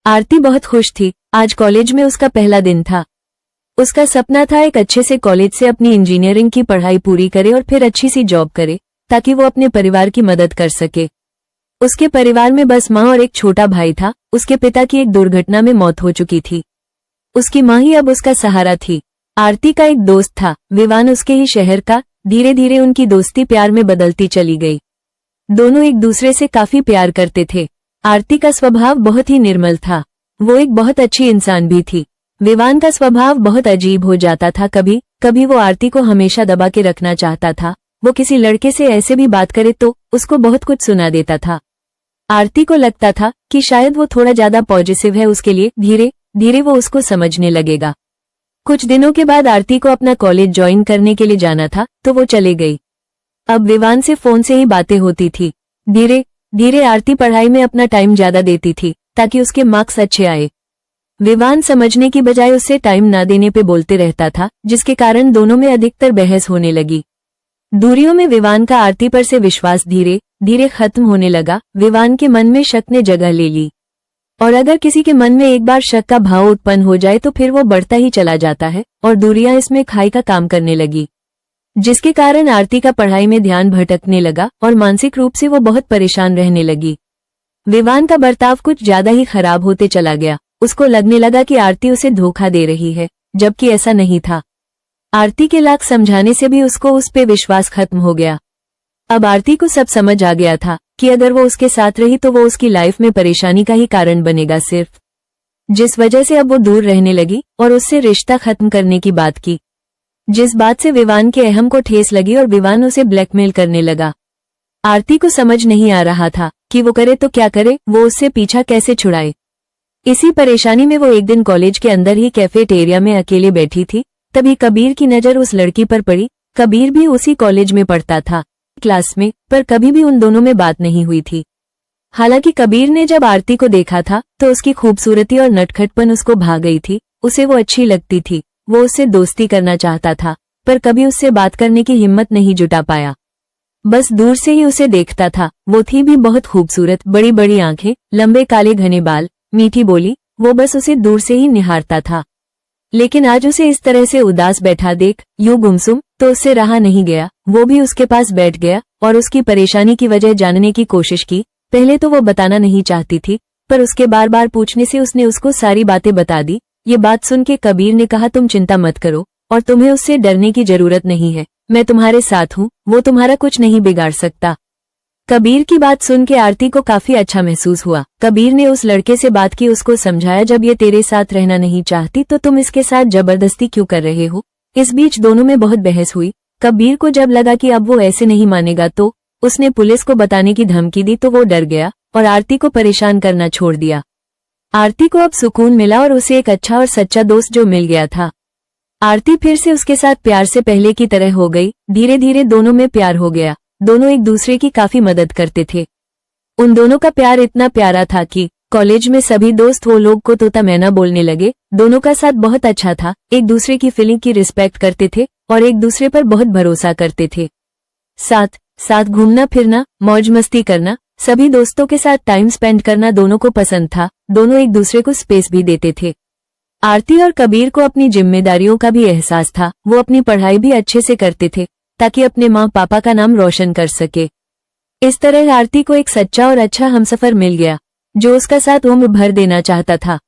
आरती बहुत खुश थी। आज कॉलेज में उसका पहला दिन था। उसका सपना था एक अच्छे से कॉलेज से अपनी इंजीनियरिंग की पढ़ाई पूरी करे और फिर अच्छी सी जॉब करे ताकि वो अपने परिवार की मदद कर सके। उसके परिवार में बस माँ और एक छोटा भाई था। उसके पिता की एक दुर्घटना में मौत हो चुकी थी। उसकी माँ ही अब उसका सहारा थी। आरती का एक दोस्त था, विवान, उसके ही शहर का। धीरे धीरे उनकी दोस्ती प्यार में बदलती चली गई। दोनों एक दूसरे से काफी प्यार करते थे। आरती का स्वभाव बहुत ही निर्मल था। वो एक बहुत अच्छी इंसान भी थी। विवान का स्वभाव बहुत अजीब हो जाता था। कभी कभी वो आरती को हमेशा दबा के रखना चाहता था। वो किसी लड़के से ऐसे भी बात करे तो उसको बहुत कुछ सुना देता था। आरती को लगता था कि शायद वो थोड़ा ज्यादा पॉजिटिव है उसके लिए। धीरे धीरे वो उसको समझने लगेगा। कुछ दिनों के बाद आरती को अपना कॉलेज ज्वाइन करने के लिए जाना था तो वो चले गई। अब विवान से फोन से ही बातें होती थी। धीरे धीरे आरती पढ़ाई में अपना टाइम ज्यादा देती थी ताकि उसके मार्क्स अच्छे आए। विवान समझने की बजाय उससे टाइम ना देने पे बोलते रहता था, जिसके कारण दोनों में अधिकतर बहस होने लगी। दूरियों में विवान का आरती पर से विश्वास धीरे धीरे खत्म होने लगा। विवान के मन में शक ने जगह ले ली, और अगर किसी के मन में एक बार शक का भाव उत्पन्न हो जाए तो फिर वो बढ़ता ही चला जाता है और दूरियां इसमें खाई का काम करने लगी, जिसके कारण आरती का पढ़ाई में ध्यान भटकने लगा और मानसिक रूप से वो बहुत परेशान रहने लगी। विवान का बर्ताव कुछ ज्यादा ही खराब होते चला गया। उसको लगने लगा कि आरती उसे धोखा दे रही है, जबकि ऐसा नहीं था। आरती के लाख समझाने से भी उसको उस पे विश्वास खत्म हो गया। अब आरती को सब समझ आ गया था कि अगर वो उसके साथ रही तो वो उसकी लाइफ में परेशानी का ही कारण बनेगा, सिर्फ जिस वजह से अब वो दूर रहने लगी और उससे रिश्ता खत्म करने की बात की, जिस बात से विवान के अहम को ठेस लगी और विवान उसे ब्लैकमेल करने लगा। आरती को समझ नहीं आ रहा था कि वो करे तो क्या करे, वो उससे पीछा कैसे छुड़ाए। इसी परेशानी में वो एक दिन कॉलेज के अंदर ही कैफेटेरिया में अकेले बैठी थी। तभी कबीर की नजर उस लड़की पर पड़ी। कबीर भी उसी कॉलेज में पढ़ता था, क्लास में, पर कभी भी उन दोनों में बात नहीं हुई थी। हालांकि कबीर ने जब आरती को देखा था तो उसकी खूबसूरती और नटखटपन उसको भा गई थी। उसे वो अच्छी लगती थी। वो उससे दोस्ती करना चाहता था, पर कभी उससे बात करने की हिम्मत नहीं जुटा पाया। बस दूर से ही उसे देखता था। वो थी भी बहुत खूबसूरत, बड़ी बड़ी आंखें, लंबे काले घने बाल, मीठी बोली। वो बस उसे दूर से ही निहारता था। लेकिन आज उसे इस तरह से उदास बैठा देख, यूं गुमसुम, तो उससे रहा नहीं गया। वो भी उसके पास बैठ गया और उसकी परेशानी की वजह जानने की कोशिश की। पहले तो वो बताना नहीं चाहती थी, पर उसके बार बार पूछने से उसने उसको सारी बातें बता दी। ये बात सुन के कबीर ने कहा, तुम चिंता मत करो और तुम्हें उससे डरने की जरूरत नहीं है। मैं तुम्हारे साथ हूँ, वो तुम्हारा कुछ नहीं बिगाड़ सकता। कबीर की बात सुन के आरती को काफी अच्छा महसूस हुआ। कबीर ने उस लड़के से बात की, उसको समझाया, जब ये तेरे साथ रहना नहीं चाहती तो तुम इसके साथ जबरदस्ती क्यों कर रहे हो। इस बीच दोनों में बहुत बहस हुई। कबीर को जब लगा कि अब वो ऐसे नहीं मानेगा तो उसने पुलिस को बताने की धमकी दी, तो वो डर गया और आरती को परेशान करना छोड़ दिया। आरती को अब सुकून मिला और उसे एक अच्छा और सच्चा दोस्त जो मिल गया था। आरती फिर से उसके साथ प्यार से पहले की तरह हो गई। धीरे धीरे दोनों में प्यार हो गया। दोनों एक दूसरे की काफी मदद करते थे। उन दोनों का प्यार इतना प्यारा था कि कॉलेज में सभी दोस्त वो लोग को तोता मैना बोलने लगे। दोनों का साथ बहुत अच्छा था। एक दूसरे की फीलिंग की रिस्पेक्ट करते थे और एक दूसरे पर बहुत भरोसा करते थे। साथ साथ घूमना फिरना, मौज मस्ती करना, सभी दोस्तों के साथ टाइम स्पेंड करना दोनों को पसंद था। दोनों एक दूसरे को स्पेस भी देते थे। आरती और कबीर को अपनी जिम्मेदारियों का भी एहसास था। वो अपनी पढ़ाई भी अच्छे से करते थे ताकि अपने माँ पापा का नाम रोशन कर सके। इस तरह आरती को एक सच्चा और अच्छा हमसफर मिल गया जो उसका साथ उम्र भर देना चाहता था।